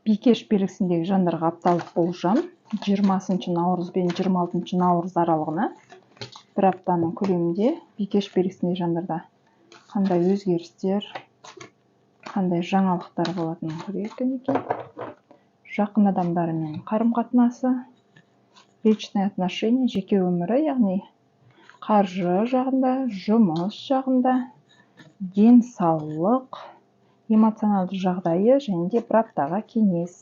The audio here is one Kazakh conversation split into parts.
Бикеш белгісіндегі жандарға апталық болжам 20 наурыз бен 26 наурыз аралығына бір аптаның көлемінде бикеш белгісіндегі жандарда қандай өзгерістер, қандай жаңалықтар болатынын көрейік екен. Жақын адамдарымен қарым-қатынасы, личный отношения, жеке өмірі, яғни қаржы жағында, жұмыс жағында, денсаулық, эмоционалды жағдайы және де бір аптаға кеңес.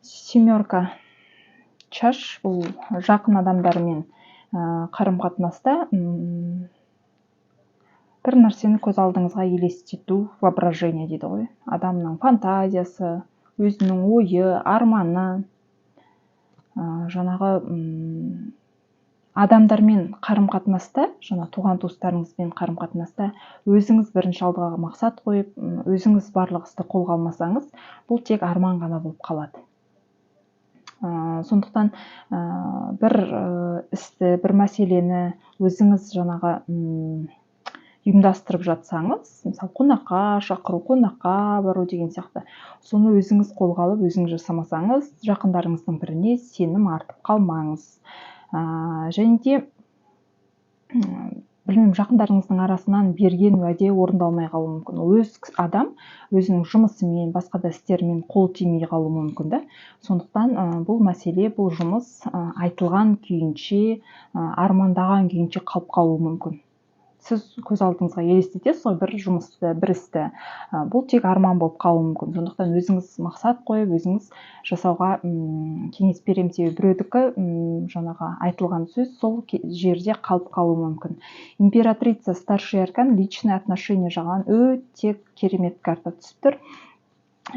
Семерка чаш бұл жақын адамдармен қарым-қатынаста бір нәрсені көз алдыңызға елестету, воображение дейді ғой. Адамның фантазиясы, өзінің ойы, арманы, жаңағы адамдармен қарым-қатынаста, туған туыстарыңызбен қарым-қатынаста өзіңіз бірінші алдыға мақсат қойып, өзіңіз барлық істі қолға алмасаңыз, бұл тек арман ғана болып қалады. Сондықтан бір істі, бір мәселені өзіңіз ұйымдастырып жатсаңыз, мысалы қонаққа шақыру, қонаққа бару деген сияқты, соны өзіңіз қолға алып, өзіңіз жасамасаңыз, жақындарыңыздың біріне сенім артып қалмаңыз. Және де жақындарыңыздың арасынан берген уәде орындалмай қалуы мүмкін. Өз адам өзінің жұмысымен, басқа да істерімен қол тимей қалуы мүмкін. Сондықтан бұл мәселе, бұл жұмыс айтылған күйінше, армандаған күйінше қалып қалуы мүмкін. Сіз көз алдыңызға елестетесіз ғой бір жұмысты, бір істі. Бұл тек арман болып қалуы мүмкін. Сондықтан өзіңіз мақсат қойып, өзіңіз жасауға кеңес беремін, себебі біреудікі айтылған сөз сол жерде қалып қалуы мүмкін. Императрица старший аркан личный отношение жағынан өте керемет карта түсіп тұр.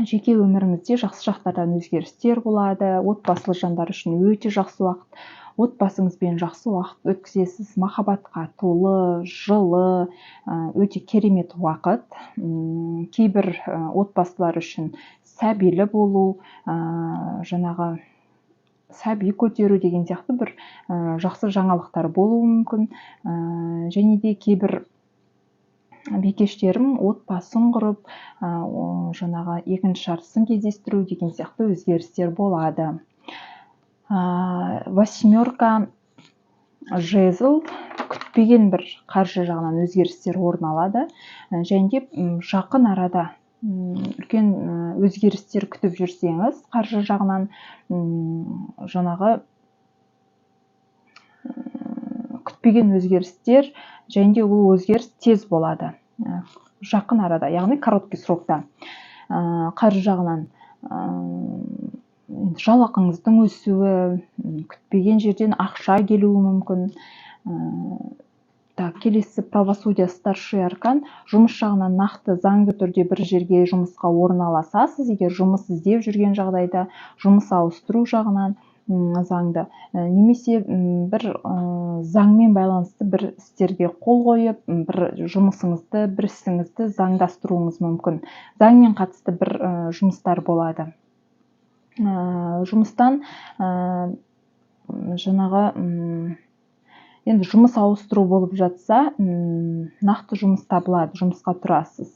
Жеке өміріңізде жақсы жақтардан өзгерістер болады, отбасылы жандар үшін өте жақсы уақыт. Отбасыңызбен жақсы уақыт өткізесіз, махаббатқа толы, жылы, өте керемет уақыт. Кейбір отбасылар үшін сәбилі болу, сәби көтеру деген сияқты бір жақсы жаңалықтар болуы мүмкін. Және де кейбір бикештерім отбасын құрып, екінші жартысын кездестіру деген сияқты өзгерістер болады. Восьмерка жезл күтпеген бір қаржы жағынан өзгерістер орын алады. Және де жақын арада үлкен өзгерістер күтіп жүрсеңіз, қаржы жағынан күтпеген өзгерістер, және де ол өзгеріс тез болады. Жақын арада, яғни короткий срокта. Қаржы жағынан жалақыңыздың өсуі, күтпеген жерден ақша келуі мүмкін. Келесі правосудие старший аркан, жұмыс жағынан нақты заңды түрде бір жерге жұмысқа орналасасыз, егер жұмыс іздеп жүрген жағдайда, жұмыс ауыстыру жағынан заңды, немесе бір заңмен байланысты бір істерге қол қойып, бір жұмысыңызды, бір ісіңізді заңдастыруыңыз мүмкін. Заңмен қатысты бір жұмыстар болады. Жұмыстан енді жұмыс ауыстыру болып жатса, нақты жұмыс табылады, жұмысқа тұрасыз.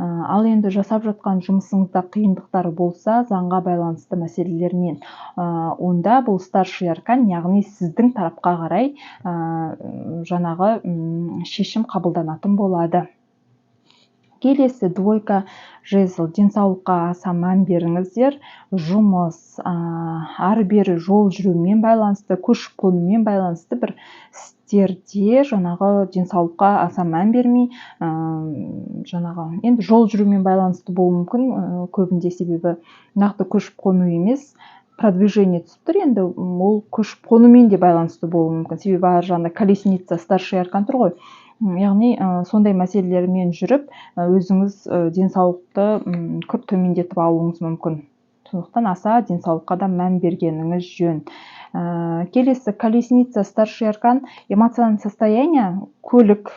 Ал енді жасап жатқан жұмысыңызда қиындықтар болса, заңға байланысты мәселелермен, онда бұл старший аркан, яғни сіздің тарапқа қарай шешім қабылданатын болады. Келесі двойка жезл, денсаулыққа аса мән беріңіздер. Жұмыс, ары-бері жол жүрумен байланысты, көшіп-қонумен байланысты бір істерде денсаулыққа аса мән бермей, енді жол жүрумен байланысты болуы мүмкін, көбінде себебі нақты көшіп-қону емес, продвижение түсіп тұр, енді ол көшіп-қонумен де байланысты болуы мүмкін, себебі ар жағында колесница старший аркан тұр ғой. Яғни сондай мәселелермен жүріп, өзіңіз денсаулықты күрт төмендетіп алуыңыз мүмкін. Сондықтан аса денсаулыққа да мән бергеніңіз жөн. Келесі колесница старший аркан, эмоциональное состояние, көлік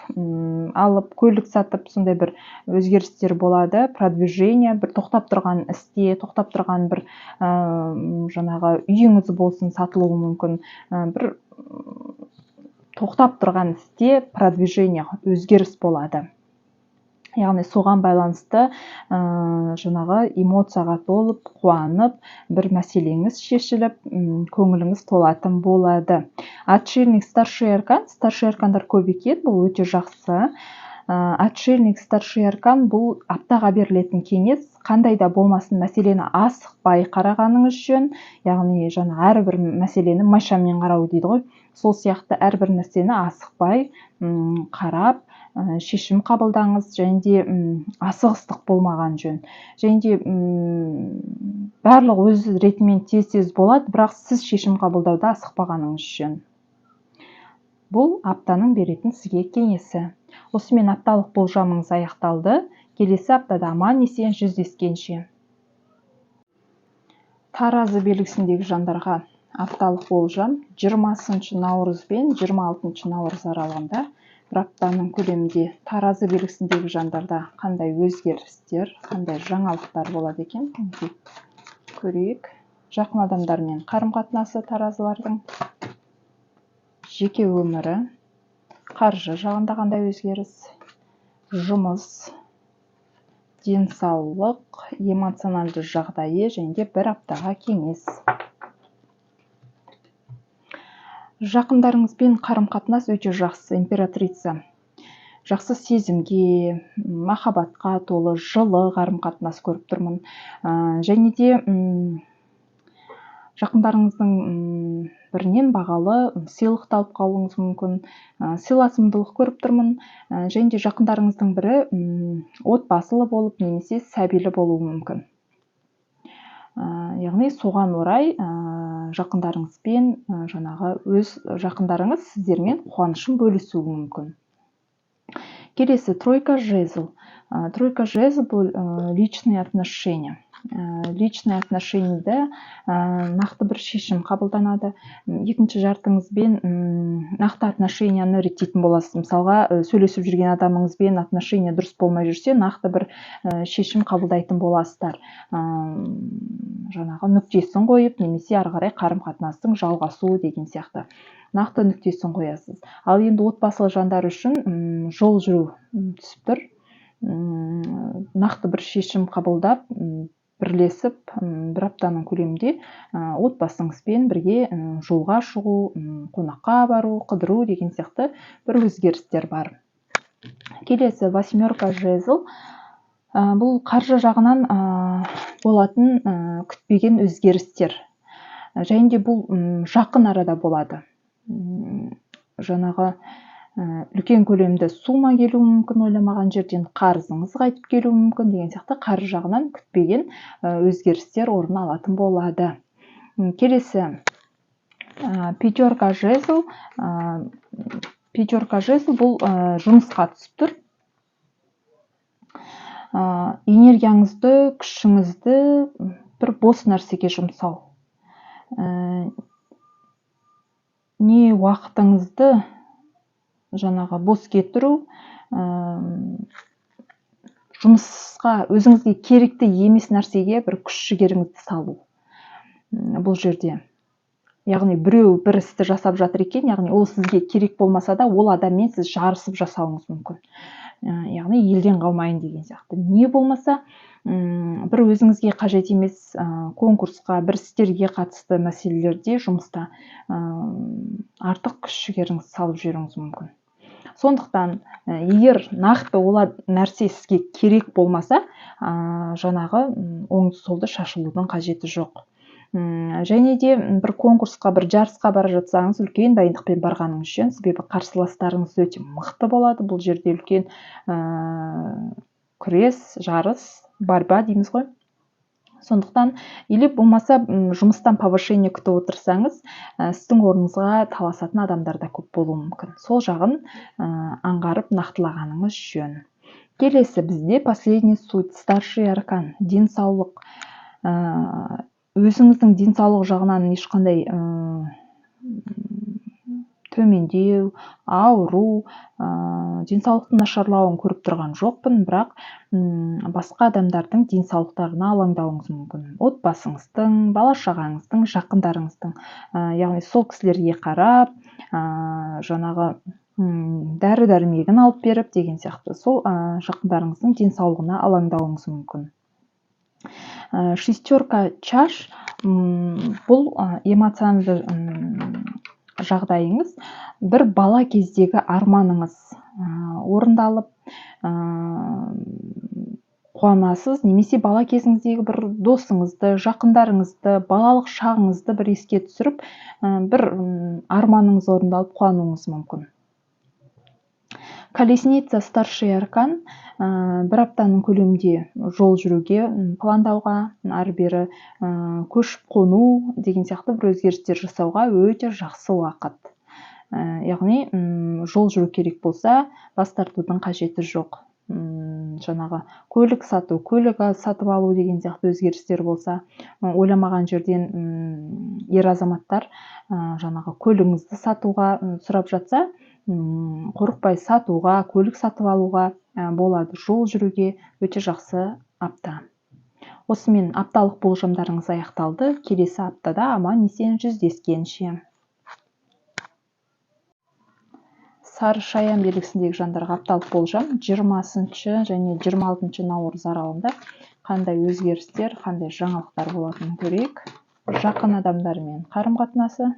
алып, көлік сатып, сондай бір өзгерістер болады, продвижение, бір тоқтап тұрған істе, тоқтап тұрған бір үйіңіз болсын, сатылуы мүмкін, бір тоқтап тұрған істе продвижение, өзгеріс болады. яғни соған байланысты жаңағы эмоцияға толып, қуанып, бір мәселеңіз шешіліп, көңіліңіз толатын болады. Отшельник, старший аркан, старший аркандар көп екен, бұл өте жақсы. Отшельник, старший аркан бұл аптаға берілетін кеңес, қандай да болмасын мәселені асықпай қарағаныңыз жөн, яғни жаңа әрбір мәселені майшаммен қарау дейді ғой, сол сияқты әрбір нәрсені асықпай қарап, шешім қабылдаңыз, және де асығыстық болмаған жөн. Және де барлық өз ретімен тез болады, бірақ сіз шешім қабылдауда асықпағаныңыз жөн. Бұл аптаның беретін сізге кеңесі. Осымен апталық болжамыңыз аяқталды. Келесі аптада аман есен жүздескенше. Таразы белгісіндегі жандарға апталық болжам 20 наурыз бен 26 наурыз аралығында. Бір аптаның көлемінде таразы белгісіндегі жандарда қандай өзгерістер, қандай жаңалықтар болады екен? Көрейік. Жақын адамдармен қарым-қатынасы таразылардың, жеке өмірі, қаржы жағында қандай өзгеріс, жұмыс, денсаулық, эмоционалды жағдайы және де бір аптаға кеңес. Жақындарыңызбен қарым-қатынас өте жақсы, императрица. Жақсы сезімге, махаббатқа толы, жылы қарым-қатынас көріп тұрмын. Және де жақындарыңыздың бірінен бағалы сыйлық алып қалуыңыз мүмкін. Сыйласымдылық көріп тұрмын. Және де жақындарыңыздың бірі отбасылы болып, немесе сәбилі болуы мүмкін. Яғни соған орай жақындарыңызбен жаңағы өз жақындарыңыз сіздермен қуанышын бөлісуі мүмкін. Келесі тройка жезл. Тройка жезл бұл личные отношения. Личные отношениеде нақты бір шешім қабылданады. Екінші жартыңызбен нақты отношенияны реттейтін боласыз. Мысалға, сөйлесіп жүрген адамыңызбен отношения дұрыс болмай жүрсе, нақты бір шешім қабылдайтын боласыздар. Жаңағы нүктесін қойып, немесе ары қарай қарым-қатынастың жалғасуы деген сияқты. Нақты нүктесін қоясыз. Ал енді отбасылы жандар үшін жол жүру түсіп тұр. Нақты бір шешім қабылдап, бірлесіп, бір аптаның көлемінде отбасыңызбен бірге жолға шығу, қонаққа бару, қыдыру деген сияқты бір өзгерістер бар. Келесі восьмерка жезл. Бұл қаржы жағынан болатын күтпеген өзгерістер. Және де бұл жақын арада болады. Жаңағы үлкен көлемді сума келуі мүмкін, ойламаған жерден қарызыңыз қайтып келуі мүмкін деген сияқты қаржы жағынан күтпеген өзгерістер орын алатын болады. Келесі пятерка жезл. Пятерка жезл бұл жұмысқа түсіп тұр. Энергияңызды, күшіңізді бір бос нәрсеге жұмсау. Не уақытыңызды жаңағы бос кетіру, жұмысқа өзіңізге керекті емес нәрсеге бір күш жігеріңізді салу. Бұл жерде. Яғни біреу бір істі жасап жатыр екен, яғни ол сізге керек болмаса да, ол адаммен сіз жарысып жасауыңыз мүмкін. Яғни елден қалмайын деген сияқты. Не болмаса, бір өзіңізге қажет емес конкурсқа, бір істерге қатысты мәселелерде жұмыста артық күш жігеріңізді салып жіберуіңіз мүмкін. Сондықтан, егер нақты ол нәрсе сізге керек болмаса, жаңағы оңды солды шашылудың қажеті жоқ. Және де бір конкурсқа, бір жарысқа бара жатсаңыз, үлкен дайындықпен барғаныңыз үшін, себебі қарсыластарыңыз өте мықты болады. Бұл жерде үлкен күрес, жарыс, борьба дейміз ғой. Сондықтан, или болмаса жұмыстан повышение күтіп отырсаңыз, сіздің орныңызға таласатын адамдар да көп болуы мүмкін. Сол жағын аңғарып нақтылағаныңыз жөн. Келесі бізде последний суть, старший аркан, денсаулық. Өзіңіздің денсаулық жағынан ешқандай төмендеу, ауру, денсаулықтың нашарлауын көріп тұрған жоқпын, бірақ басқа адамдардың денсаулықтарына алаңдауыңыз мүмкін. Отбасыңыздың, бала-шағаңыздың, жақындарыңыздың, яғни сол кісілерге қарап, жаңағы дәрі дәрмегін алып беріп деген сияқты сол жақындарыңыздың денсаулығына алаңдауыңыз мүмкін. Шестерка чаш бұл эмоционалды жағдайыңыз бір бала кездегі арманыңыз орындалып қуанасыз, немесе бала кезіңіздегі бір досыңызды, жақындарыңызды, балалық шағыңызды бір еске түсіріп, бір арманыңыз орындалып қуануыңыз мүмкін. Колесница старший аркан бір аптаның көлемінде жол жүруге пландауға, ары бері көшіп қону деген сияқты бір өзгерістер жасауға өте жақсы уақыт. Яғни жол жүру керек болса, бас тартудың қажеті жоқ. Жаңағы көлік сатып алу деген сияқты өзгерістер болса, ойламаған жерден ер азаматтар жаңағы көлігіңізді сатуға сұрап жатса, қорықпай сатуға, көлік сатып алуға болады. Жол жүруге өте жақсы апта. Осымен апталық болжамдарыңыз аяқталды. Келесі аптада аман-есен жүздескенше. Сары шаян белгісіндегі жандарға апталық болжам 20 және 26 наурыз аралығында қандай өзгерістер, қандай жаңалықтар болатынын көрейік. Жақын адамдармен қарым-қатынасы,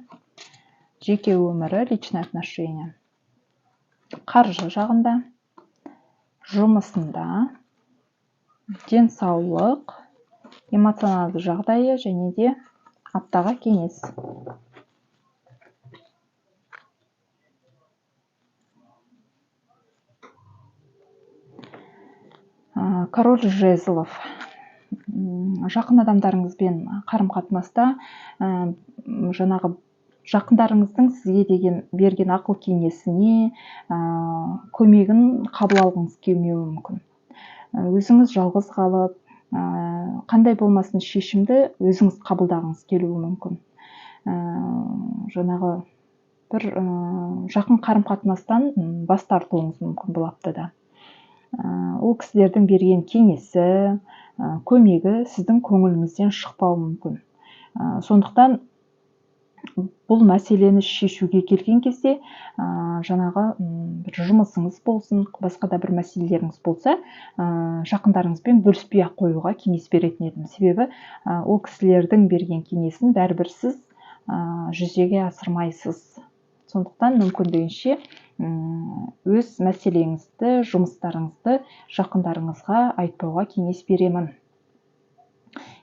жеке өмірі, личное отношение, қаржы жағында, жұмысында, денсаулық, эмоционалды жағдайы және де аптаға кеңес. Король жезлов. Жақын адамдарыңызбен қарым-қатынаста жаңағы жақындарыңыздың сізге берген ақыл кеңесіне, көмегін қабыл алғыңыз келмеуі мүмкін. Өзіңіз жалғыз қалып, қандай болмасын шешімді өзіңіз қабылдағыңыз келуі мүмкін. Жаңағы бір жақын қарым-қатынастан бас тартуыңыз мүмкін бұл аптада. Ол кісілердің берген кеңесі, көмегі сіздің көңіліңізден шықпауы мүмкін. Сондықтан бұл мәселені шешуге келген кезде жаңағы бір жұмысыңыз болсын, басқа да бір мәселелеріңіз болса, жақындарыңызбен бөліспей ақ қоюға кеңес беретін едім. Себебі ол кісілердің берген кеңесін бәрібір сіз жүзеге асырмайсыз. Сондықтан мүмкіндігінше өз мәселеңізді, жұмыстарыңызды жақындарыңызға айтпауға кеңес беремін.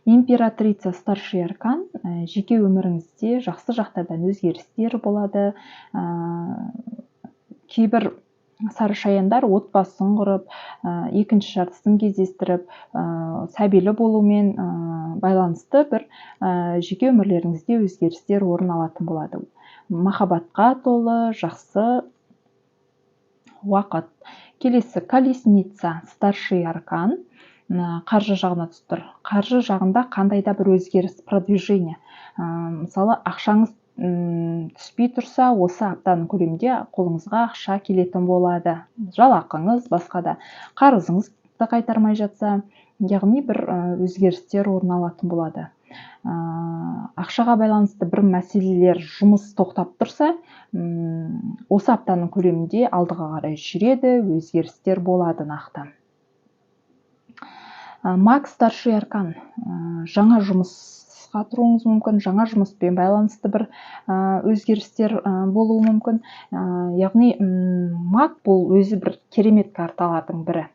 Императрица старший аркан жеке өміріңізде жақсы жақтардан өзгерістер болады. Кейбір сары шаяндар отбасын құрып, екінші жартысын кездестіріп, сәбилі болумен байланысты бір жеке өмірлеріңізде өзгерістер орын алатын болады. Махаббатқа толы жақсы уақыт. Келесі колесница старший аркан қаржы жағына түсіп тұр. Қаржы жағында қандай да бір өзгеріс, продвижение. Мысалы, ақшаңыз түспей тұрса, осы аптаның көлемінде қолыңызға ақша келетін болады. Жалақыңыз, басқа да қарызыңызды қайтармай жатса, яғни бір өзгерістер орын алатын болады. Ақшаға байланысты бір мәселелер, жұмыс тоқтап тұрса, осы аптаның көлемінде алдыға қарай жүреді, өзгерістер болады нақты. Маг старший аркан. Жаңа жұмысқа тұруыңыз мүмкін, жаңа жұмыспен байланысты бір өзгерістер болуы мүмкін. Яғни маг бұл өзі бір керемет карталардың бірі.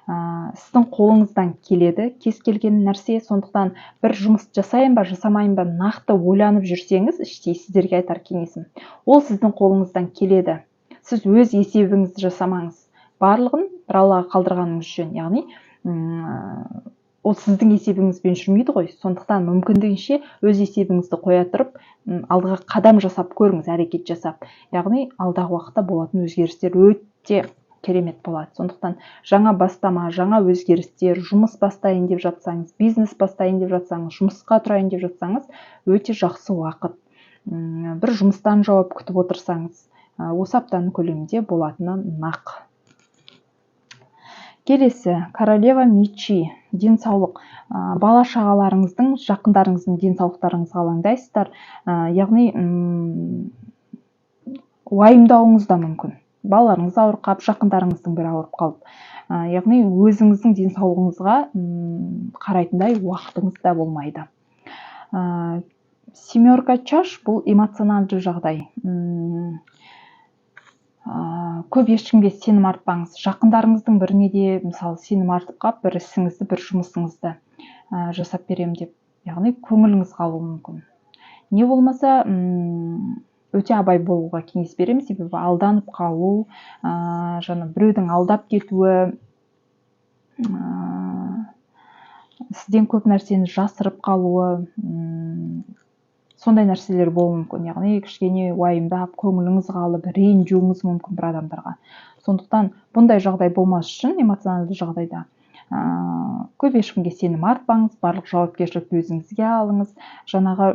Сіздің қолыңыздан келеді кез келген нәрсе, сондықтан бір жұмыс жасайын ба, жасамайын ба нақты ойланып жүрсеңіз, іштей сіздерге айтар кеңесім. Ол сіздің қолыңыздан келеді. Сіз өз есебіңізді жасамаңыз. Барлығын бір Аллаға қалдырғаныңыз жөн. Яғни ол сіздің есебіңізбен жүрмейді ғой. Сондықтан мүмкіндігінше өз есебіңізді қоя тұрып, алдыға қадам жасап көріңіз, әрекет жасап. Яғни алдағы уақытта болатын өзгерістер өте керемет болады. Сондықтан жаңа бастама, жаңа өзгерістер, жұмыс бастайын деп жатсаңыз, бизнес бастайын деп жатсаңыз, жұмысқа тұрайын деп жатсаңыз, өте жақсы уақыт. Бір жұмыстан жауап күтіп отырсаңыз, осы аптаның көлемінде болатыны нақ. Келесі, королева мечи, денсаулық. Бала шағаларыңыздың, жақындарыңыздың денсаулықтарыңызға алаңдайсыздар. Яғни уайымдауыңыз да мүмкін. балаларыңыз ауырып қалып, жақындарыңыздың бірі ауырып қалып, яғни өзіңіздің денсаулығыңызға қарайтындай уақытыңыз да болмайды. Семерка чаш бұл эмоционалды жағдай. Көп ешкімге сенім артпаңыз. Жақындарыңыздың біріне де мысалы сенім артып қалып, бір ісіңізді, бір жұмысыңызды жасап берем деп, яғни көңіліңіз қалуы мүмкін. Не болмаса өте абай болуға кеңес беремін, себебі алданып қалу, жаңа біреудің алдап кетуі, сізден көп нәрсені жасырып қалуы, сондай нәрселер болуы мүмкін. Яғни кішкене уайымдап, көңіліңіз қалып, ренжуіңіз мүмкін бір адамдарға. Сондықтан бұндай жағдай болмас үшін эмоционалды жағдайда көп ешкімге сенім артпаңыз, барлық жауапкершілікті өзіңізге алыңыз. Жаңағы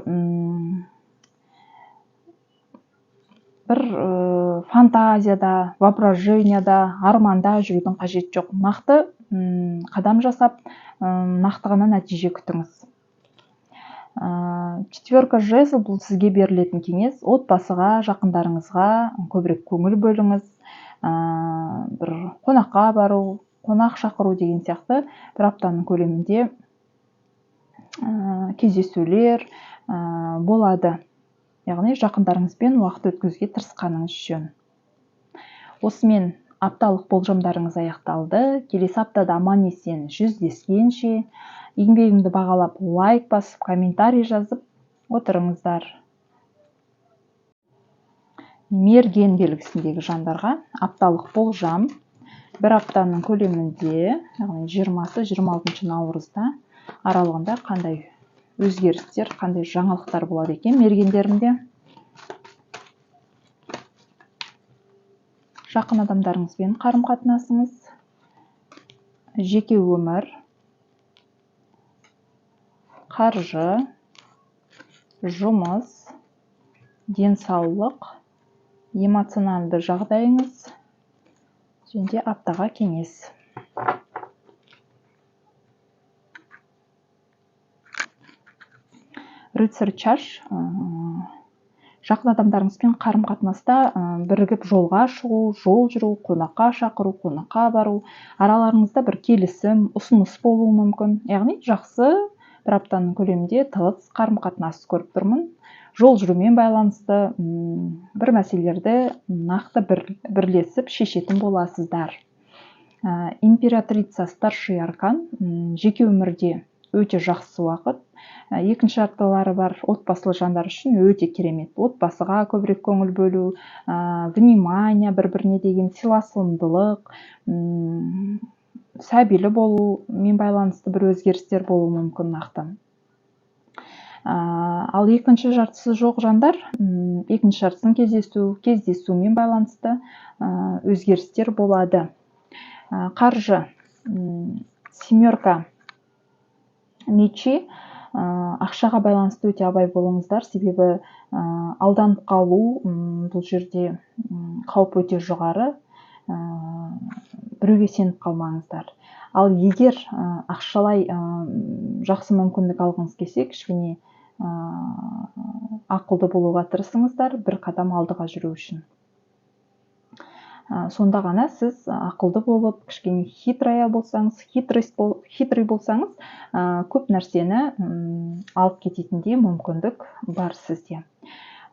бір фантазияда, воображенияда, арманда жүрудің қажеті жоқ. Нақты қадам жасап, нақты ғана нәтиже күтіңіз. Четверка жезл бұл сізге берілетін кеңес. Отбасыға, жақындарыңызға көбірек көңіл бөліңіз. Бір қонаққа бару, қонақ шақыру деген сияқты бір аптаның көлемінде кездесулер болады. Яғни жақындарыңызбен уақыт өткізуге тырысқаныңыз жөн. Осымен апталық болжамдарыңыз аяқталды. Келесі аптада аман есен жүздескенше, еңбегімді бағалап лайк басып, комментарий жазып отырыңыздар. Мерген белгісіндегі жандарға апталық болжам бір аптаның көлемінде, яғни 20-26 наурызда аралығында қандай өзгерістер, қандай жаңалықтар болады екен мергендерімде. Жақын адамдарыңызбен қарым-қатынасыңыз, жеке өмір, қаржы, жұмыс, денсаулық, эмоционалды жағдайыңыз және аптаға кеңес. Рыцарь чаш жақын адамдарыңызбен қарым-қатынаста бірігіп жолға шығу, жол жүру, қонаққа шақыру, қонаққа бару, араларыңызда бір келісім, ұсыныс болуы мүмкін. Яғни жақсы бір аптаның көлемінде тығыз қарым-қатынас көріп тұрмын. Жол жүрумен байланысты бір мәселелерді нақты бірлесіп шешетін боласыздар. Императрица старший аркан жеке өмірде өте жақсы уақыт. Екінші апталары бар отбасылы жандар үшін өте керемет. Отбасыға көбірек көңіл бөлу, внимание, бір-біріне деген сыйласымдылық, сәбилі болумен байланысты бір өзгерістер болуы мүмкін нақты. Ал екінші жартысы жоқ жандар, екінші жартысын кездесумен байланысты өзгерістер болады. Қаржы, семерка мечи, ақшаға байланысты өте абай болыңыздар, себебі алданып қалу бұл жерде қауіп өте жоғары, біреуге сеніп қалмаңыздар. Ал егер ақшалай жақсы мүмкіндік алғыңыз келсе, кішкене ақылды болуға тырысыңыздар, бір қадам алдыға жүру үшін. Сонда ғана сіз ақылды болып, кішкене хитрый болсаңыз, көп нәрсені алып кететіндей мүмкіндік бар сізде.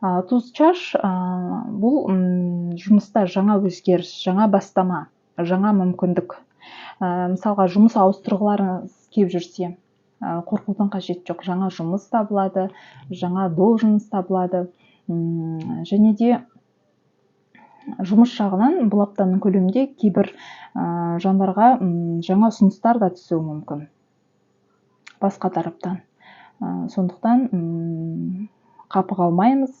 Туз чаш бұл жұмыста жаңа өзгеріс, жаңа бастама, жаңа мүмкіндік. Мысалға, жұмыс ауыстырғыларыңыз келіп жүрсе, қорқудың қажеті жоқ. Жаңа жұмыс табылады, жаңа должность табылады. Және де жұмыс жағынан бұл аптаның көлемінде кейбір жандарға жаңа ұсыныстар да түсуі мүмкін басқа тараптан. Сондықтан қапы қалмаймыз,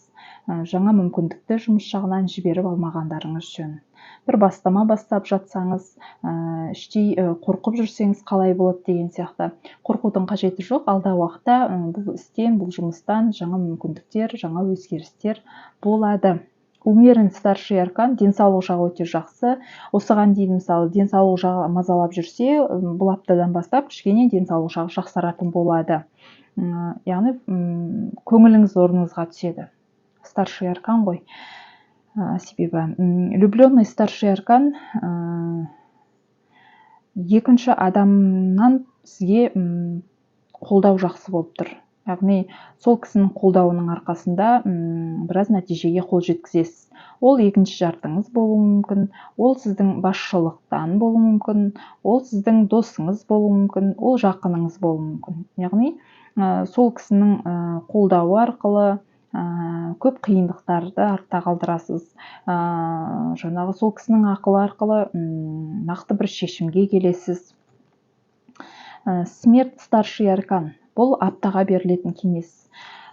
жаңа мүмкіндікті жұмыс жағынан жіберіп алмағандарыңыз жөн. Бір бастама бастап жатсаңыз, іштей қорқып жүрсеңіз қалай болады деген сияқты. Қорқудың қажеті жоқ, алдағы уақытта бұл істен, бұл жұмыстан жаңа мүмкіндіктер, жаңа өзгерістер болады. Умерен старший аркан, денсаулық жағы өте жақсы. Осыған дейін мысалы денсаулық жағы мазалап жүрсе, бұл аптадан бастап кішкене денсаулық жағы жақсаратын болады. Яғни көңіліңіз орныңызға түседі. Старший аркан ғой. себебі влюбленный старший аркан екінші адамнан сізге қолдау жақсы болып тұр. Яғни сол кісінің қолдауының арқасында біраз нәтижеге қол жеткізесіз. Ол екінші жартыңыз болуы мүмкін, ол сіздің басшылықтан болуы мүмкін, ол сіздің досыңыз болуы мүмкін, ол жақыныңыз болуы мүмкін. Яғни сол кісінің қолдауы арқылы көп қиындықтарды артта қалдырасыз. Жаңағы сол кісінің ақылы арқылы нақты бір шешімге келесіз. Смерть старший аркан. Бұл аптаға берілетін кеңес.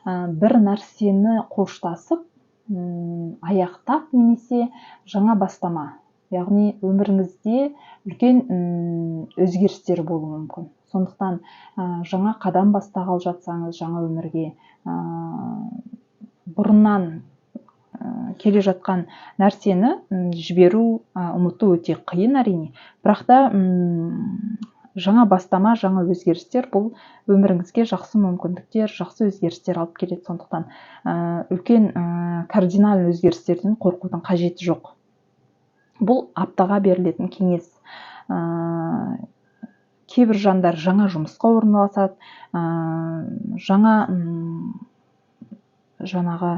Бір нәрсені қоштасып, аяқтап немесе жаңа бастама. Яғни өміріңізде үлкен өзгерістер болуы мүмкін. Сондықтан жаңа қадам бастағалы жатсаңыз, жаңа өмірге бұрыннан келе жатқан нәрсені жіберу, ұмыту өте қиын әрине. Бірақ та жаңа бастама, жаңа өзгерістер бұл өміріңізге жақсы мүмкіндіктер, жақсы өзгерістер алып келеді. Сондықтан үлкен кардинал өзгерістерден қорқудың қажеті жоқ. Бұл аптаға берілетін кеңес. Кейбір жандар жаңа жұмысқа орналасады, жаңағы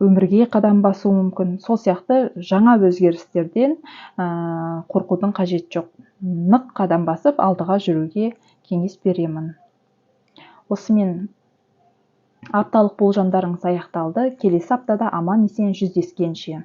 өмірге қадам басуы мүмкін. Сол сияқты жаңа өзгерістерден қорқудың қажеті жоқ. Нық қадам басып, алдыға жүруге кеңес беремін. Осымен апталық болжамдарыңыз аяқталды. Келесі аптада аман есен жүздескенше.